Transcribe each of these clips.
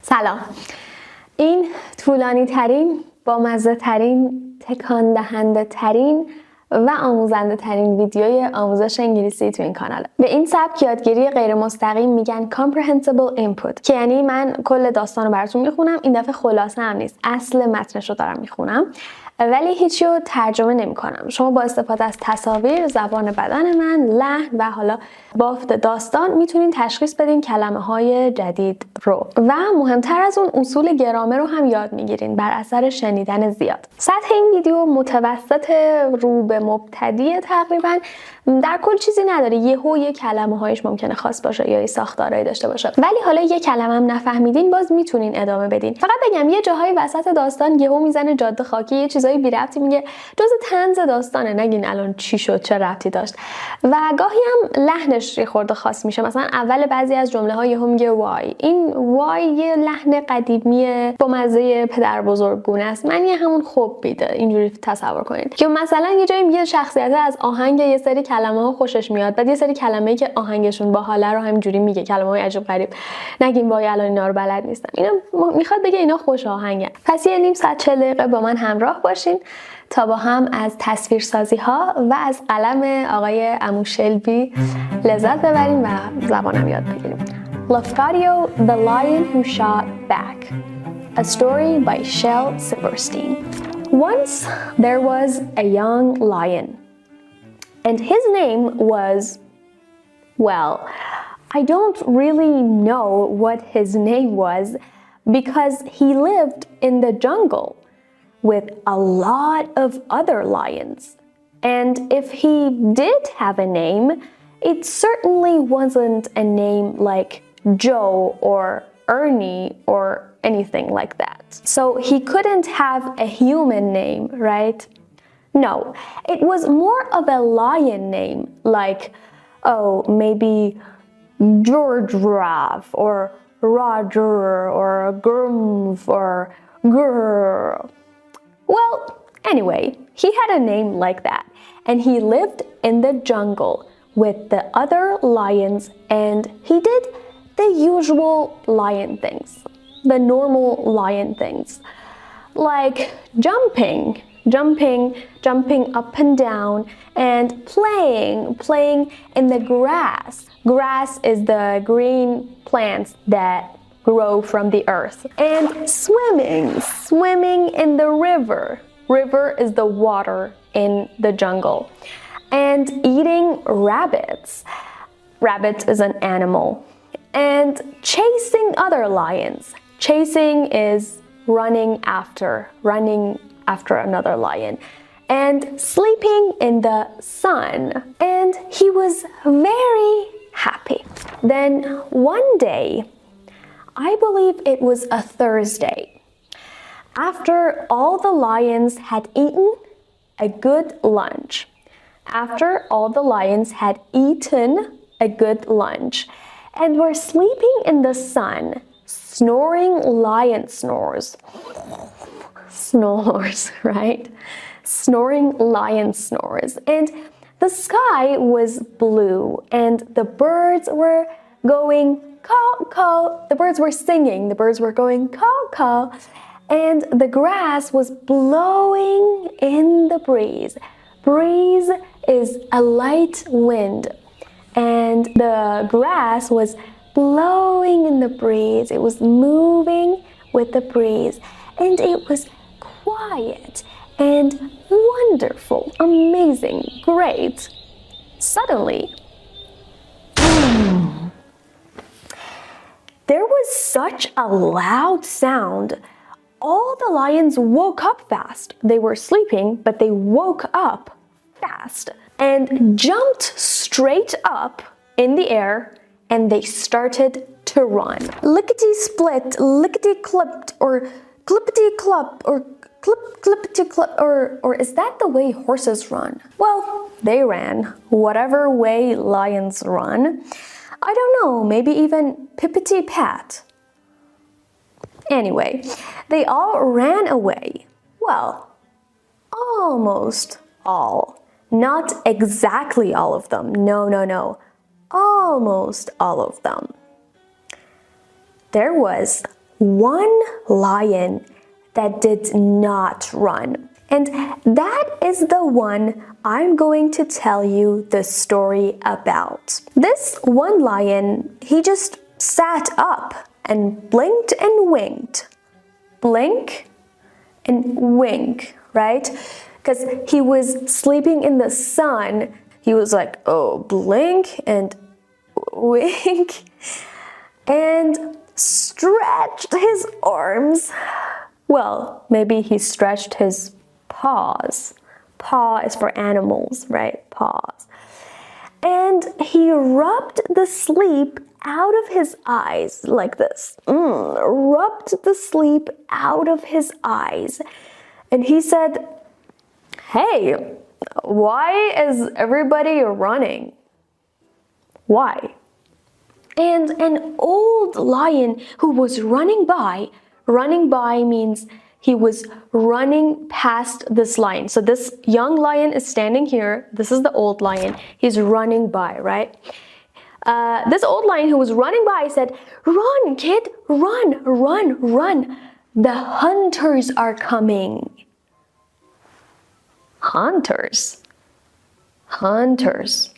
سلام. این طولانی ترین، بامزه ترین، تکان دهنده ترین و آموزنده ترین ویدیوی آموزش انگلیسی تو این کاناله. به این سبک یادگیری غیرمستقیم میگن comprehensible input، که یعنی من کل داستان رو براتون میخونم. این دفعه خلاصه هم نیست، اصل متنش رو دارم میخونم، ولی هیچی رو ترجمه نمی کنم. شما با استفاده از تصاویر، زبان بدن من، لحن و حالا بافت داستان میتونین تشخیص بدین کلمه های جدید رو و مهمتر از اون اصول گرامر رو هم یاد میگیرین بر اثر شنیدن زیاد. سطح این ویدیو متوسط رو به مبتدی تقریبا، در کل چیزی نداره. یه کلمه هایش ممکنه خاص باشه یا ساختارهایی داشته باشه، ولی حالا یه کلمه هم نفهمیدین باز میتونین ادامه بدین. فقط بگم یه جاهای وسط داستان یهو میزنه جاده خاکی، یه چیزایی بی ربطی میگه، جزء طنز داستانه، نگین الان چی شد چه ربطی داشت. و گاهی هم لحنش یه خورده خاص میشه، مثلا اول بعضی از جمله ها یهو میگه وای. این وای یه لحن قدیمی با مزه پدر بزرگگونه است، معنی همون خوب بیده، اینجوری تصور کنید. که مثلا یه جایی میگه شخصیت از آهنگ یه سری کلمه ها خوشش میاد، بعد یه سری کلمه‌ای که آهنگشون باحاله رو همینجوری میگه، کلمه‌های عجیب غریب. نگین وای الان اینا رو بلد نیستم. اینا میخواد بگه اینا خوش آهنگن. پس یه نیم ساعت 40 دقیقه با من همراه باشین تا با هم از تصویرسازی ها و از قلم آقای عمو شلبی لذت ببریم و زبانم یاد بگیریم. لافکادیو, The Lion Who Shot Back, a story by Shel Silverstein. Once there was a young lion, and his name was, well, I don't really know what his name was because he lived in the jungle with a lot of other lions. And if he did have a name, it certainly wasn't a name like Joe or Ernie or anything like that. So he couldn't have a human name, right? No, it was more of a lion name, like, oh, maybe George Raff or Roger or Grumf or Grrr. Well, anyway, he had a name like that, and he lived in the jungle with the other lions, and he did the usual lion things, the normal lion things, like jumping up and down, and playing in the grass. Grass is the green plants that grow from the earth. And swimming in the river. River is the water in the jungle. And eating rabbits. Rabbit is an animal. And chasing other lions. Chasing is running after another lion. And sleeping in the sun. And he was very happy. Then one day, I believe it was a Thursday, after all the lions had eaten a good lunch. After all the lions had eaten a good lunch and were sleeping in the sun, snoring lion snores. Snores, right? Snoring lion snores. And the sky was blue and the birds were going caw, caw. The birds were singing, the birds were going caw, caw. And the grass was blowing in the breeze. Breeze is a light wind. And the grass was blowing in the breeze. It was moving with the breeze. And it was quiet and wonderful, amazing, great. Suddenly, there was such a loud sound. All the lions woke up fast. They were sleeping, but they woke up fast and jumped straight up in the air, and they started to run. Lickety-split, lickety-clipped, or clippity-clop, or clippity-clop, or is that the way horses run? Well, they ran whatever way lions run. I don't know, maybe even pippity-pat. Anyway, they all ran away. Well, almost all. Not exactly all of them. No. Almost all of them. There was one lion that did not run. And that is the one I'm going to tell you the story about. This one lion, he just sat up and blinked and winked. Blink and wink, right? Because he was sleeping in the sun. He was like, oh, blink and wink, and stretched his arms. Well, maybe he stretched his paws. Paw is for animals, right? Paws. And he rubbed the sleep out of his eyes like this. Rubbed the sleep out of his eyes. And he said, hey, why is everybody running? Why? And an old lion who was running by means he was running past this lion. So this young lion is standing here. This is the old lion. He's running by, right? This old lion who was running by said, run, kid, run, run, run. The hunters are coming. Hunters? Hunters?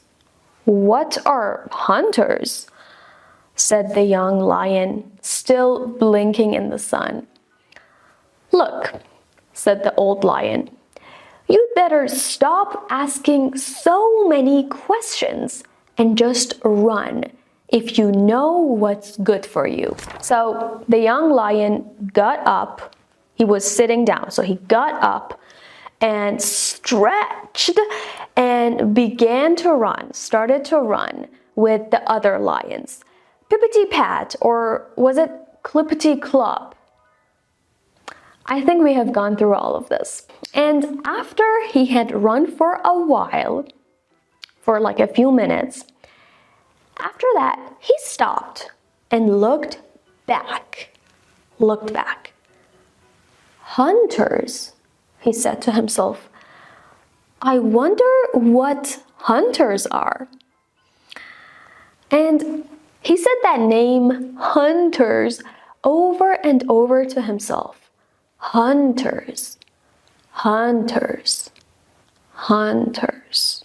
What are hunters? Said the young lion, still blinking in the sun. Look, said the old lion, you'd better stop asking so many questions and just run if you know what's good for you. So the young lion got up. He was sitting down, so he got up and stretched and began to run, started to run with the other lions. Pippity pat, or was it clippity clop? I think we have gone through all of this. And after he had run for a while, for like a few minutes, after that, he stopped and looked back. Looked back. Hunters, he said to himself. I wonder what hunters are. And he said that name, hunters, over and over to himself. Hunters, hunters, hunters.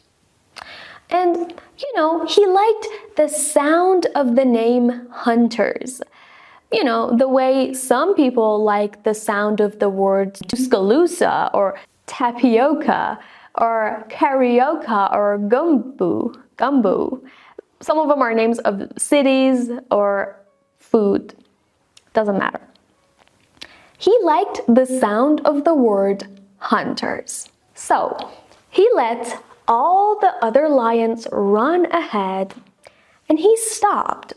And, you know, he liked the sound of the name hunters. You know, the way some people like the sound of the word Tuscaloosa or tapioca or carioca or gumbo. Some of them are names of cities or food. Doesn't matter. He liked the sound of the word hunters. So he let all the other lions run ahead and he stopped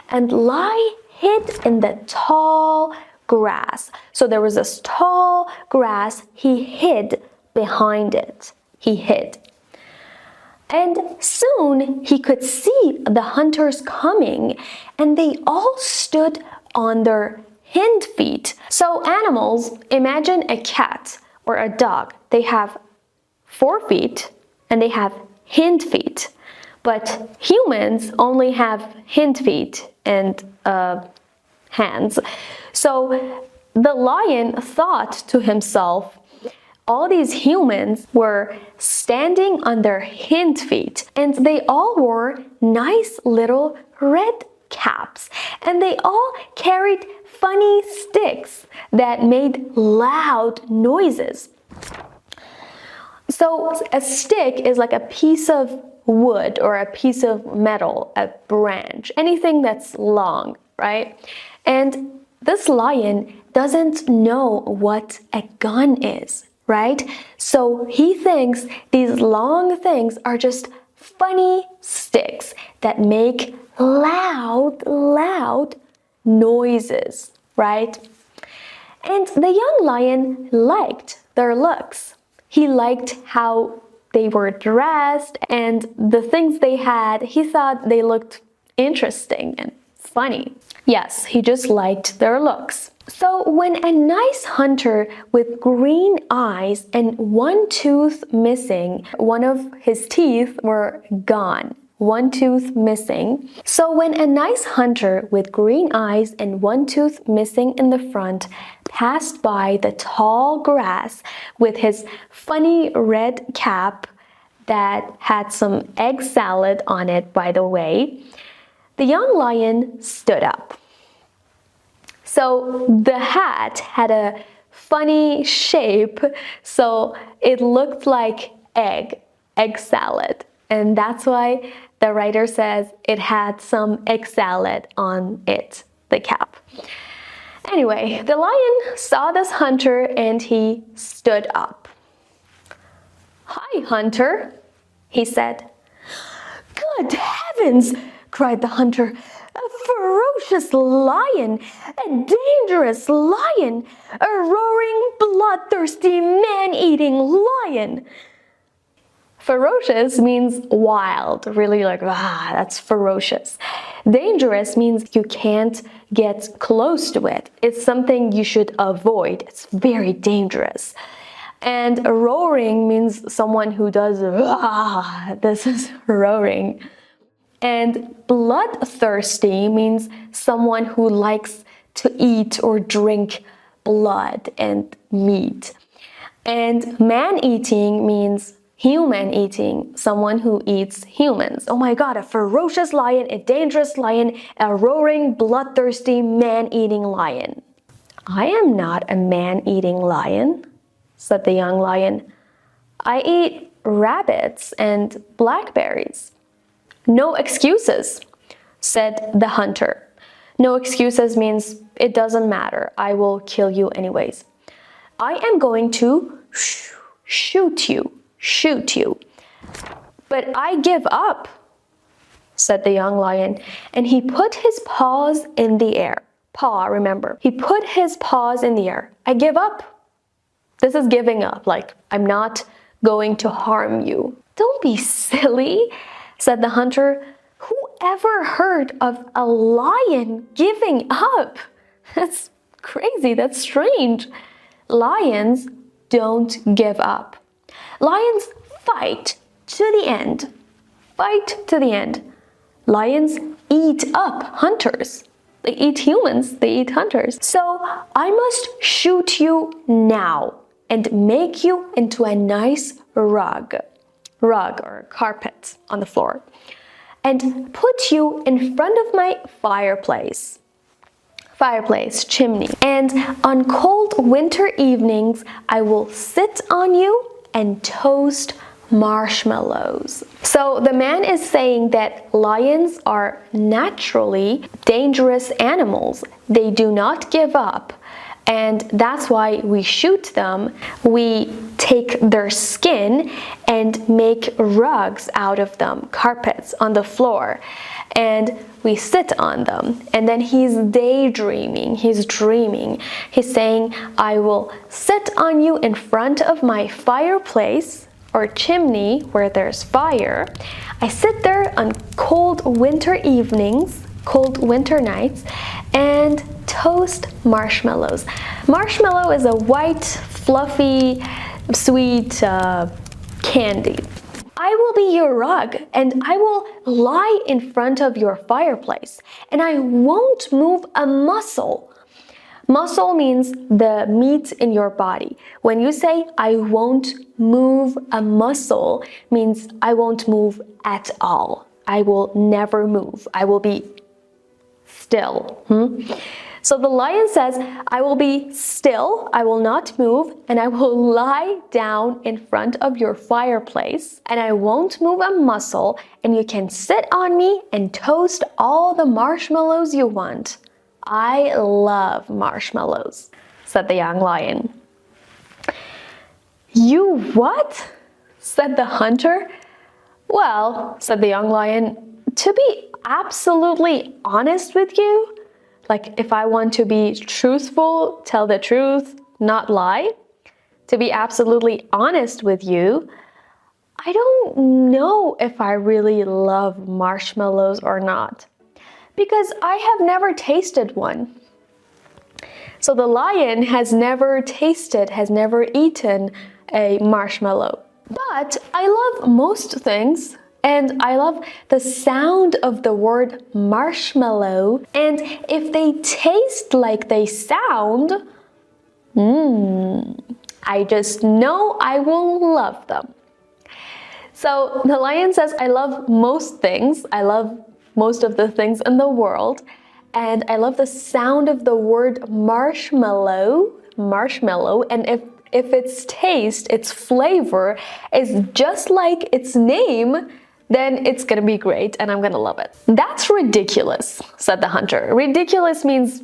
and lie hid in the tall grass. So there was this tall grass. He hid behind it. He hid. And soon he could see the hunters coming, and they all stood on their hind feet. So animals, imagine a cat or a dog. They have 4 feet and they have hind feet. But humans only have hind feet and hands. So the lion thought to himself, all these humans were standing on their hind feet and they all wore nice little red caps and they all carried funny sticks that made loud noises. So a stick is like a piece of wood or a piece of metal, a branch, anything that's long, right? And this lion doesn't know what a gun is, right? So he thinks these long things are just funny sticks that make loud noises, right? And the young lion liked their looks. He liked how they were dressed and the things they had. He thought they looked interesting and funny. Yes, he just liked their looks. So when a nice hunter with green eyes and one tooth missing, one of his teeth were gone, one tooth missing. So when a nice hunter with green eyes and one tooth missing in the front passed by the tall grass with his funny red cap that had some egg salad on it, by the way, the young lion stood up. So the hat had a funny shape, so it looked like egg salad. And that's why the writer says it had some egg salad on it, the cap. Anyway, the lion saw this hunter and he stood up. "Hi, hunter," he said. "Good heavens," cried the hunter. "A ferocious lion, a dangerous lion, a roaring, bloodthirsty, man-eating lion." Ferocious means wild, really like, that's ferocious. Dangerous means you can't get close to it. It's something you should avoid. It's very dangerous. And roaring means someone who does, this is roaring. And bloodthirsty means someone who likes to eat or drink blood and meat. And man-eating means human eating, someone who eats humans. Oh my god, a ferocious lion, a dangerous lion, a roaring, bloodthirsty, man-eating lion. "I am not a man-eating lion," said the young lion. "I eat rabbits and blackberries." "No excuses," said the hunter. No excuses means it doesn't matter. I will kill you anyways. "I am going to shoot you. But I give up," said the young lion, and he put his paws in the air. Paw, remember. He put his paws in the air. "I give up." This is giving up, like, I'm not going to harm you. "Don't be silly," said the hunter. "Who ever heard of a lion giving up? That's crazy, that's strange. Lions don't give up. Lions fight to the end. Fight to the end. Lions eat up hunters. They eat humans, they eat hunters. So I must shoot you now and make you into a nice rug or carpet on the floor, and put you in front of my fireplace, chimney. And on cold winter evenings, I will sit on you and toast marshmallows." So the man is saying that lions are naturally dangerous animals. They do not give up. And that's why we shoot them. We take their skin and make rugs out of them, carpets on the floor, and we sit on them. And then he's daydreaming, he's dreaming. He's saying, "I will sit on you in front of my fireplace or chimney where there's fire. I sit there on cold winter evenings, cold winter nights, and toast marshmallows." Marshmallow is a white, fluffy, sweet candy. "I will be your rug, and I will lie in front of your fireplace, and I won't move a muscle." Muscle means the meat in your body. When you say, "I won't move a muscle," means I won't move at all. I will never move. I will be still. So the lion says, "I will be still, I will not move, and I will lie down in front of your fireplace, and I won't move a muscle, and you can sit on me and toast all the marshmallows you want. I love marshmallows," said the young lion. "You what?" said the hunter. "Well," said the young lion, "to be absolutely honest with you, like if I want to be truthful, tell the truth, not lie, to be absolutely honest with you, I don't know if I really love marshmallows or not, because I have never tasted one." So the lion has never tasted, has never eaten a marshmallow. "But I love most things," And I love the sound of the word marshmallow. And if they taste like they sound, I just know I will love them. So the lion says, I love most things. I love most of the things in the world. And I love the sound of the word marshmallow. And if its taste, its flavor is just like its name, then it's gonna be great and I'm gonna love it. That's ridiculous, said the hunter. Ridiculous means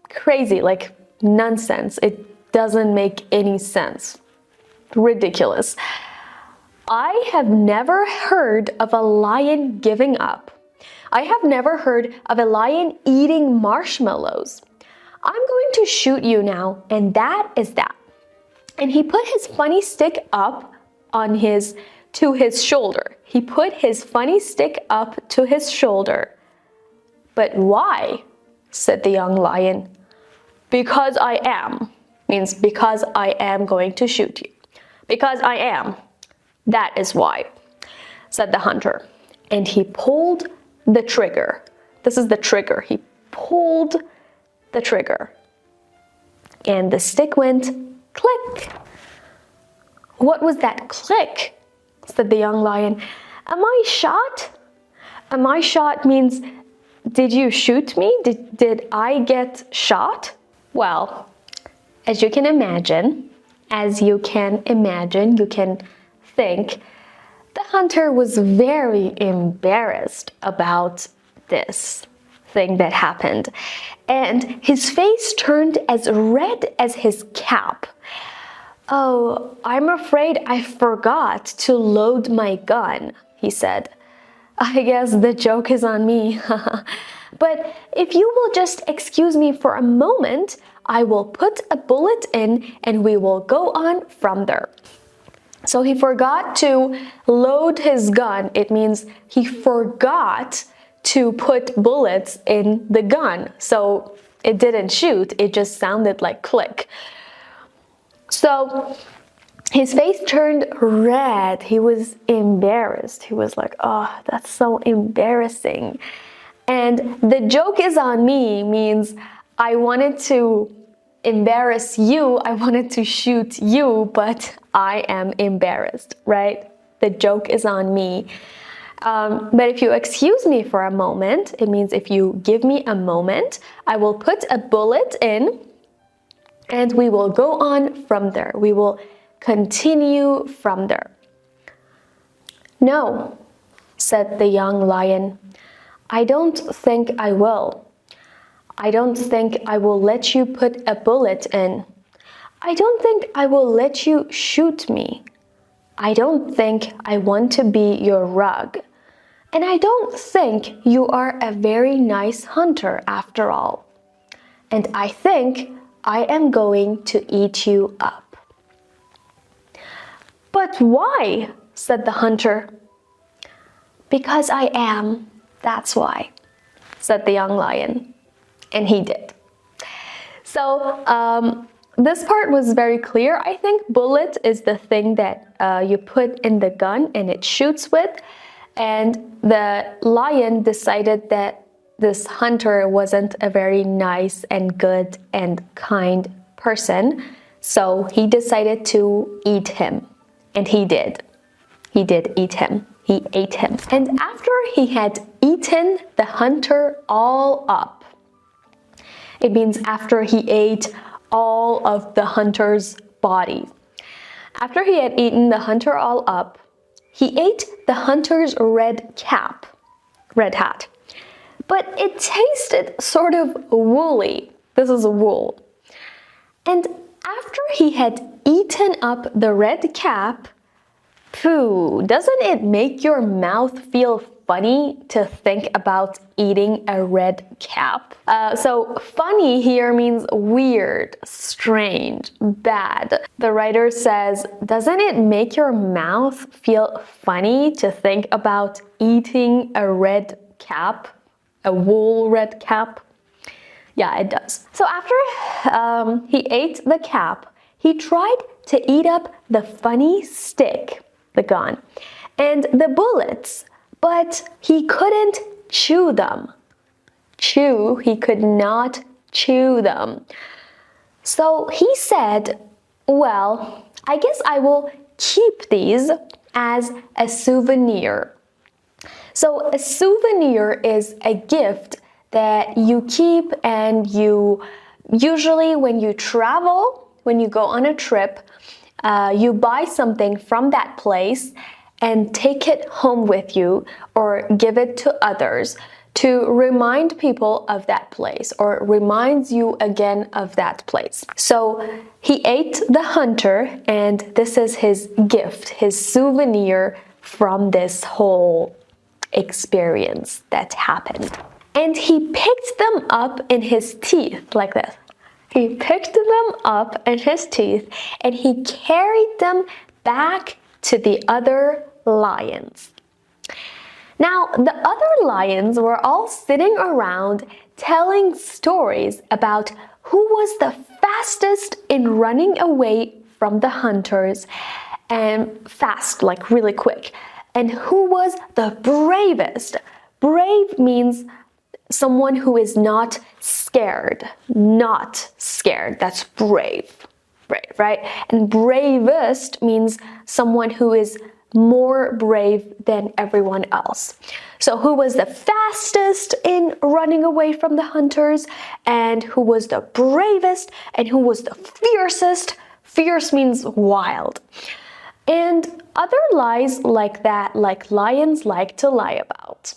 crazy, like nonsense. It doesn't make any sense. Ridiculous. I have never heard of a lion giving up. I have never heard of a lion eating marshmallows. I'm going to shoot you now, and that is that. And he put his funny stick up to his shoulder. He put his funny stick up to his shoulder. But why? Said the young lion. Because I am. Means because I am going to shoot you. Because I am. That is why, said the hunter. And he pulled the trigger. This is the trigger. He pulled the trigger. And the stick went click. What was that click? Said the young lion. Am I shot? Am I shot means, did you shoot me? Did I get shot? Well, as you can imagine, you can think, the hunter was very embarrassed about this thing that happened. And his face turned as red as his cap. Oh, I'm afraid I forgot to load my gun, he said. I guess the joke is on me. But if you will just excuse me for a moment, I will put a bullet in and we will go on from there. So he forgot to load his gun. It means he forgot to put bullets in the gun. So it didn't shoot, it just sounded like click. So his face turned red. He was embarrassed. He was like, oh, that's so embarrassing. And the joke is on me means I wanted to embarrass you. I wanted to shoot you, but I am embarrassed, right? The joke is on me. But if you excuse me for a moment, it means if you give me a moment, I will put a bullet in and we will go on from there. We will continue from there. No, said the young lion. I don't think I will. I don't think I will let you put a bullet in. I don't think I will let you shoot me. I don't think I want to be your rug. And I don't think you are a very nice hunter after all. And I think I am going to eat you up. But why? Said the hunter. Because I am, that's why, said the young lion. And he did. So this part was very clear. I think bullet is the thing that you put in the gun and it shoots with. And the lion decided that this hunter wasn't a very nice and good and kind person. So he decided to eat him. And he did. He did eat him. He ate him. And after he had eaten the hunter all up, it means after he ate all of the hunter's body. After he had eaten the hunter all up, he ate the hunter's red cap, red hat. But it tasted sort of woolly. This is a wool. And after he had eaten up the red cap, phew, doesn't it make your mouth feel funny to think about eating a red cap? So funny here means weird, strange, bad. The writer says, doesn't it make your mouth feel funny to think about eating a red cap? A wool red cap? Yeah, it does. So after he ate the cap, he tried to eat up the funny stick, the gun, and the bullets. but he couldn't chew them. Chew, he could not chew them. So he said, well, I guess I will keep these as a souvenir. So a souvenir is a gift that you keep, and you usually when you travel, when you go on a trip, you buy something from that place and take it home with you or give it to others to remind people of that place or reminds you again of that place. So he ate the hunter, and this is his gift, his souvenir from this whole experience that happened. And he picked them up in his teeth like this. He picked them up in his teeth and he carried them back to the other lions. Now, the other lions were all sitting around telling stories about who was the fastest in running away from the hunters, and fast, like really quick, and who was the bravest. Brave means someone who is not scared. Not scared, that's brave. Brave, right? And bravest means someone who is more brave than everyone else. So who was the fastest in running away from the hunters, and who was the bravest, and who was the fiercest. Fierce means wild. And other lies like that, like lions like to lie about.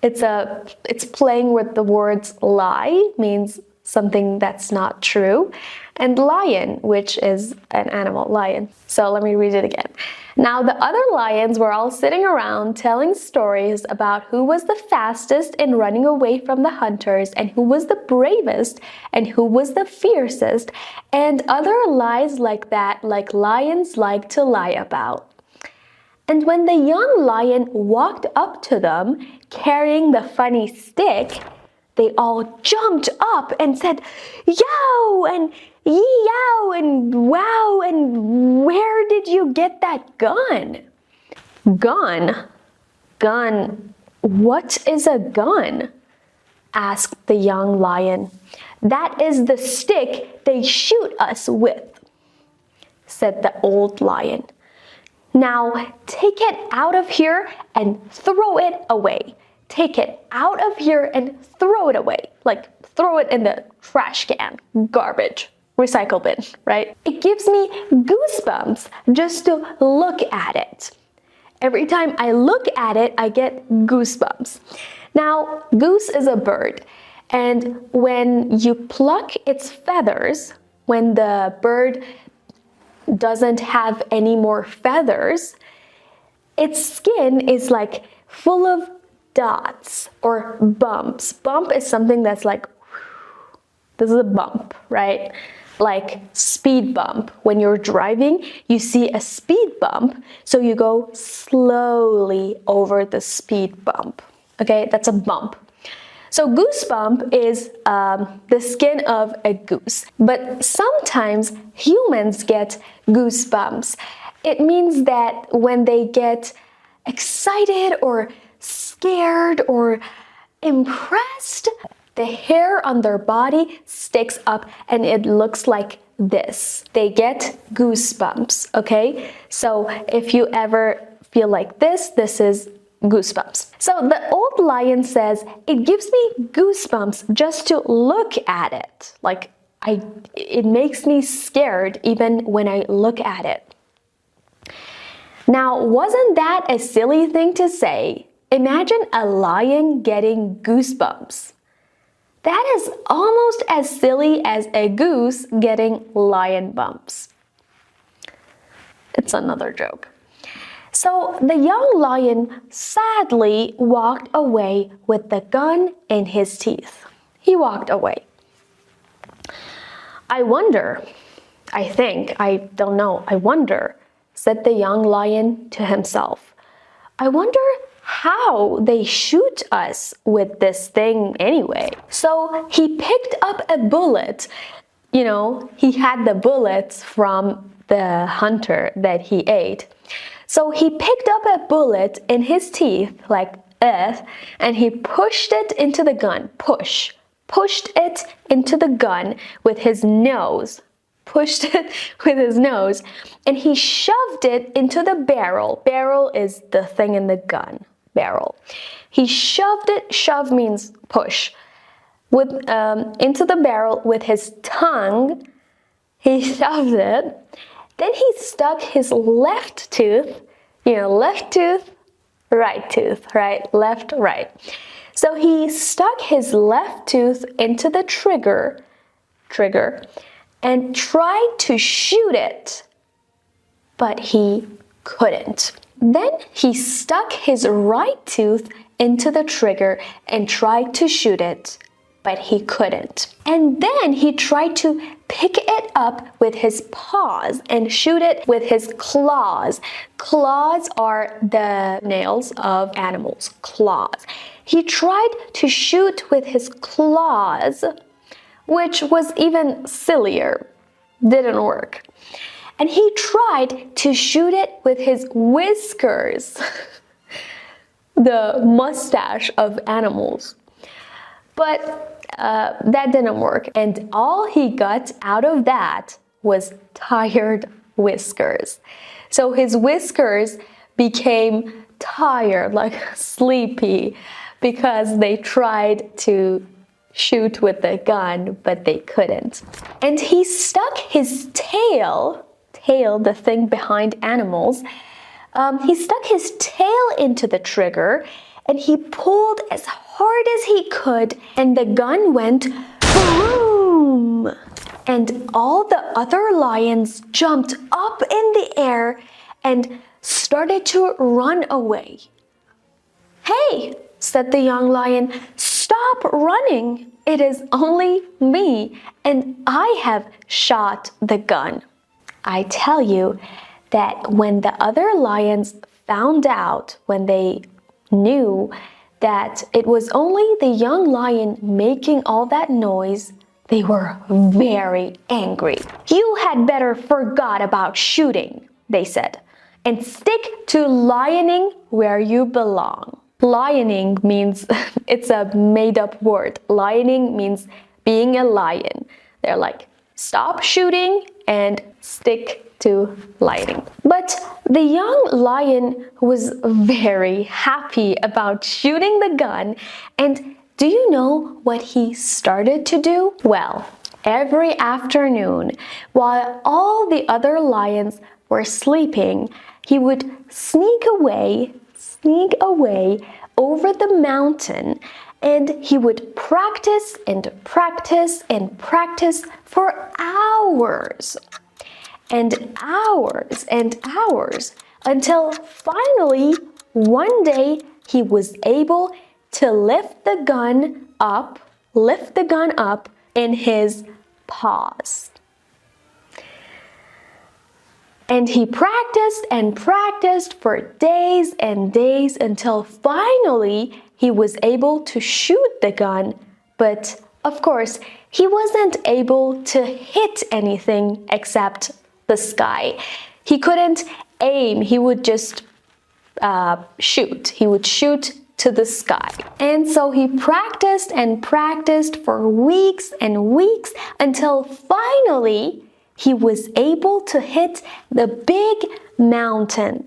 It's playing with the words lie, means something that's not true, and lion, which is an animal, lion. So let me read it again. Now the other lions were all sitting around telling stories about who was the fastest in running away from the hunters, and who was the bravest, and who was the fiercest, and other lies like that, like lions like to lie about. And when the young lion walked up to them, carrying the funny stick, they all jumped up and said, "Yo!" and "Yee-yow!" and "Wow!" and "Where did you get that gun?" Gun? Gun? What is a gun? Asked the young lion. That is the stick they shoot us with, said the old lion. Now take it out of here and throw it away. Take it out of here and throw it away. Like throw it in the trash can, garbage, recycle bin, right? It gives me goosebumps just to look at it. Every time I look at it, I get goosebumps. Now, goose is a bird, and when you pluck its feathers, when the bird doesn't have any more feathers, its skin is like full of dots or bumps. Bump is something that's like, this is a bump, right? Like speed bump. When you're driving, you see a speed bump, so you go slowly over the speed bump. Okay, that's a bump. So goosebump is the skin of a goose, but sometimes humans get goosebumps. It means that when they get excited or scared or impressed, the hair on their body sticks up and it looks like this. They get goosebumps, okay? So if you ever feel like this is goosebumps. So the old lion says, it gives me goosebumps just to look at it. Like it makes me scared even when I look at it. Now, wasn't that a silly thing to say? Imagine a lion getting goosebumps. That is almost as silly as a goose getting lion bumps. It's another joke. So the young lion sadly walked away with the gun in his teeth. He walked away. I wonder, I don't know, said the young lion to himself. I wonder how they shoot us with this thing anyway. So he picked up a bullet. You know, he had the bullets from the hunter that he ate. So he picked up a bullet in his teeth, like and he pushed it into the gun. Pushed it into the gun with his nose. Pushed it with his nose. And he shoved it into the barrel. Barrel is the thing in the gun. Barrel. He shoved it. Shove means push. Into the barrel with his tongue. He shoved it. Then he stuck his left tooth, left tooth, right tooth, right, left, right. So he stuck his left tooth into the trigger, and tried to shoot it, but he couldn't. Then he stuck his right tooth into the trigger and tried to shoot it, but he couldn't. And then he tried to pick it up with his paws and shoot it with his claws. Claws are the nails of animals, claws. He tried to shoot with his claws, which was even sillier, didn't work. And he tried to shoot it with his whiskers, the mustache of animals. But that didn't work, and all he got out of that was tired whiskers. So his whiskers became tired, like sleepy, because they tried to shoot with the gun, but they couldn't. And he stuck his tail, the thing behind animals, he stuck his tail into the trigger, and he pulled as hard as he could, and the gun went boom! And all the other lions jumped up in the air and started to run away. "Hey," said the young lion, "stop running. It is only me, and I have shot the gun." I tell you that when the other lions found out, when they knew that it was only the young lion making all that noise, they were very angry. "You had better forgot about shooting," they said, "and stick to lioning where you belong." Lioning means, it's a made-up word. Lioning means being a lion. They're like, stop shooting and stick to lioning. But the young lion was very happy about shooting the gun, and do you know what he started to do? Well, every afternoon, while all the other lions were sleeping, he would sneak away over the mountain, and he would practice and practice and practice for hours and hours and hours, until finally one day he was able to lift the gun up in his paws. And he practiced and practiced for days and days, until finally he was able to shoot the gun, but of course he wasn't able to hit anything except the sky. He couldn't aim, he would just shoot. He would shoot to the sky. And so he practiced and practiced for weeks and weeks, until finally he was able to hit the big mountain.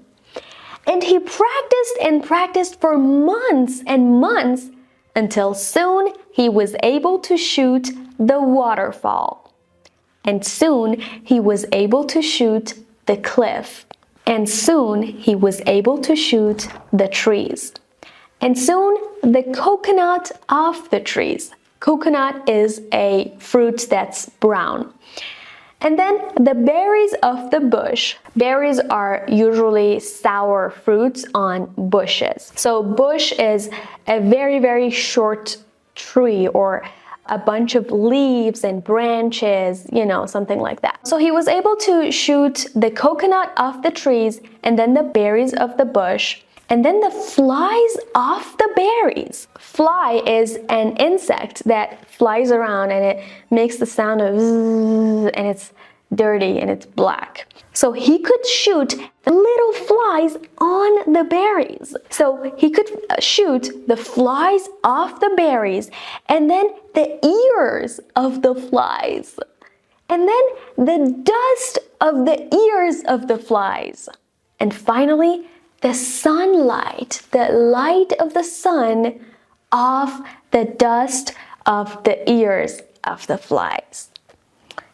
And he practiced and practiced for months and months, until soon he was able to shoot the waterfall. And soon he was able to shoot the cliff. And soon he was able to shoot the trees. And soon the coconut off the trees. Coconut is a fruit that's brown. And then the berries of the bush. Berries are usually sour fruits on bushes. So bush is a very, very short tree, or a bunch of leaves and branches, something like that. So he was able to shoot the coconut off the trees, and then the berries of the bush, and then the flies off the berries. Fly is an insect that flies around, and it makes the sound of zzz, and it's dirty and it's black. So he could shoot little flies on the berries. So he could shoot the flies off the berries and then the ears of the flies. And then the dust of the ears of the flies. And finally, the sunlight, the light of the sun off the dust of the ears of the flies.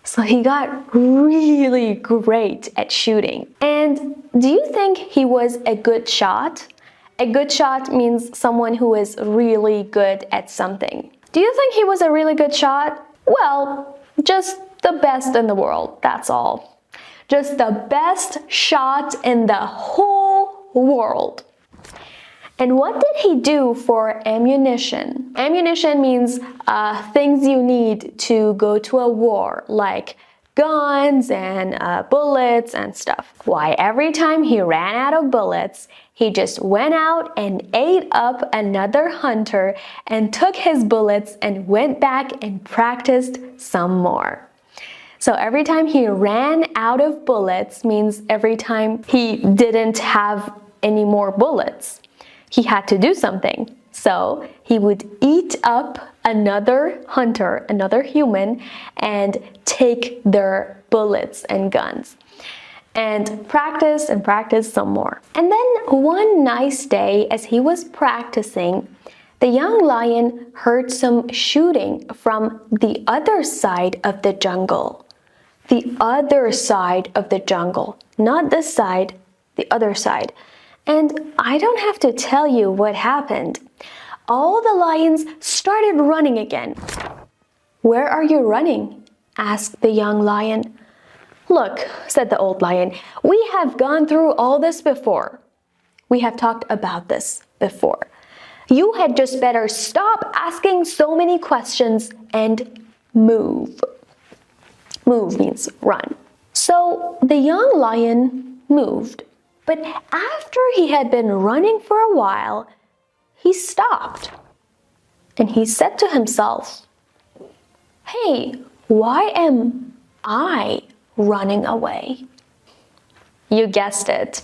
So he got really great at shooting. And do you think he was a good shot? A good shot means someone who is really good at something. Do you think he was a really good shot? Well, just the best in the world, that's all. Just the best shot in the whole world. And what did he do for ammunition? Ammunition means things you need to go to a war, like guns and bullets and stuff. Why, every time he ran out of bullets, he just went out and ate up another hunter and took his bullets and went back and practiced some more. So every time he ran out of bullets means every time he didn't have any more bullets. He had to do something. So he would eat up another hunter, another human, and take their bullets and guns. And practice some more. And then one nice day, as he was practicing, the young lion heard some shooting from the other side of the jungle. The other side of the jungle, not this side, the other side. And I don't have to tell you what happened. All the lions started running again. "Where are you running?" asked the young lion. "Look," said the old lion, "we have gone through all this before. We have talked about this before. You had just better stop asking so many questions and move." Move means run. So the young lion moved. But after he had been running for a while, he stopped. And he said to himself, "Hey, why am I running away?" You guessed it.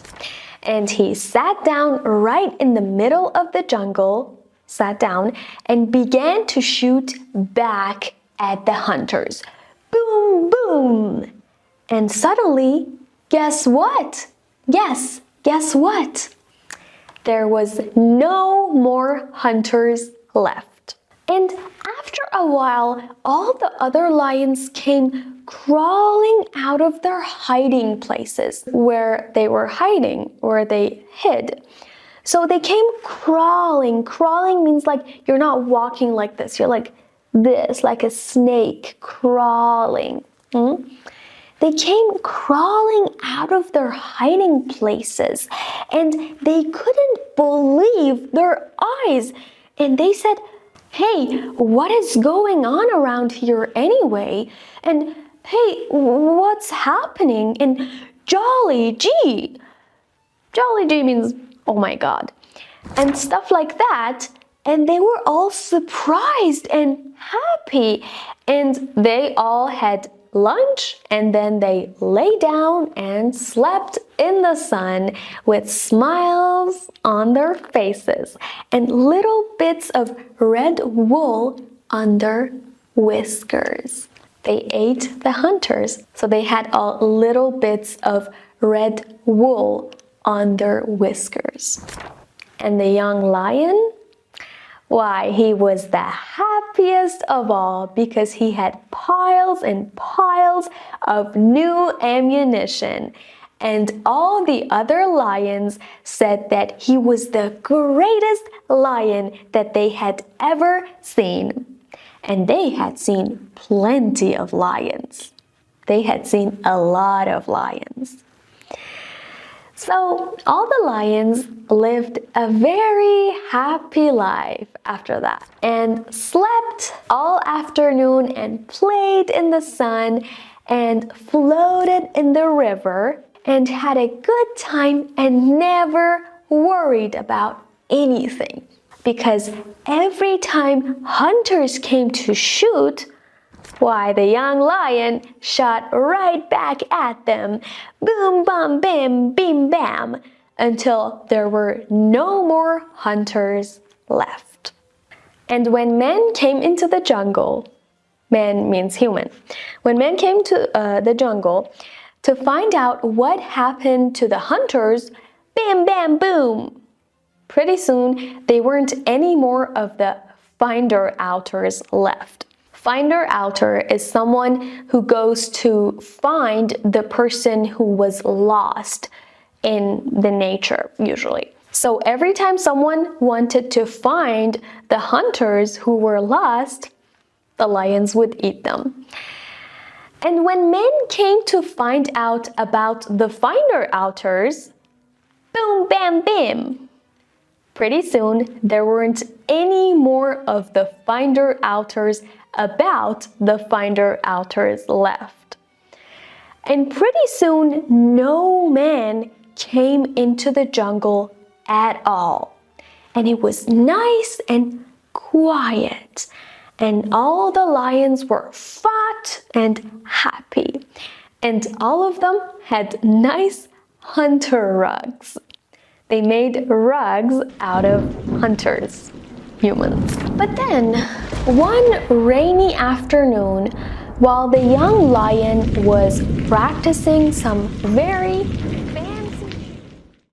And he sat down right in the middle of the jungle, sat down, and began to shoot back at the hunters. Boom, boom. And suddenly, guess what? Guess what? There was no more hunters left. And after a while, all the other lions came crawling out of their hiding places where they were hiding, where they hid. So they came crawling. Crawling means like you're not walking like this. You're like this, like a snake crawling. They came crawling out of their hiding places and they couldn't believe their eyes. And they said, "Hey, what is going on around here anyway? And hey, what's happening?" And Jolly G. Jolly G means, "Oh my God." And stuff like that. And they were all surprised and happy. And they all had lunch, and then they lay down and slept in the sun with smiles on their faces and little bits of red wool on their whiskers. They ate the hunters, so they had all little bits of red wool on their whiskers. And the young lion? Why, he was the happiest of all because he had piles and piles of new ammunition. And all the other lions said that he was the greatest lion that they had ever seen. And they had seen plenty of lions. They had seen a lot of lions. So all the lions lived a very happy life after that and slept all afternoon and played in the sun and floated in the river and had a good time and never worried about anything. Because every time hunters came to shoot, Why, the young lion shot right back at them, boom, bum, bim, bim, bam, until there were no more hunters left. And when men came into the jungle, man means human, when men came to the jungle to find out what happened to the hunters, bam, bam, boom. Pretty soon, there weren't any more of the finder-outers left. Finder-outer is someone who goes to find the person who was lost in the nature, usually. So every time someone wanted to find the hunters who were lost, the lions would eat them. And when men came to find out about the finder-outers, boom, bam, bim. Pretty soon, there weren't any more of the finder-outers about the finder-outers left. And pretty soon, no man came into the jungle at all. And it was nice and quiet. And all the lions were fat and happy. And all of them had nice hunter rugs. They made rugs out of hunters, humans. But then, one rainy afternoon, while the young lion was practicing some very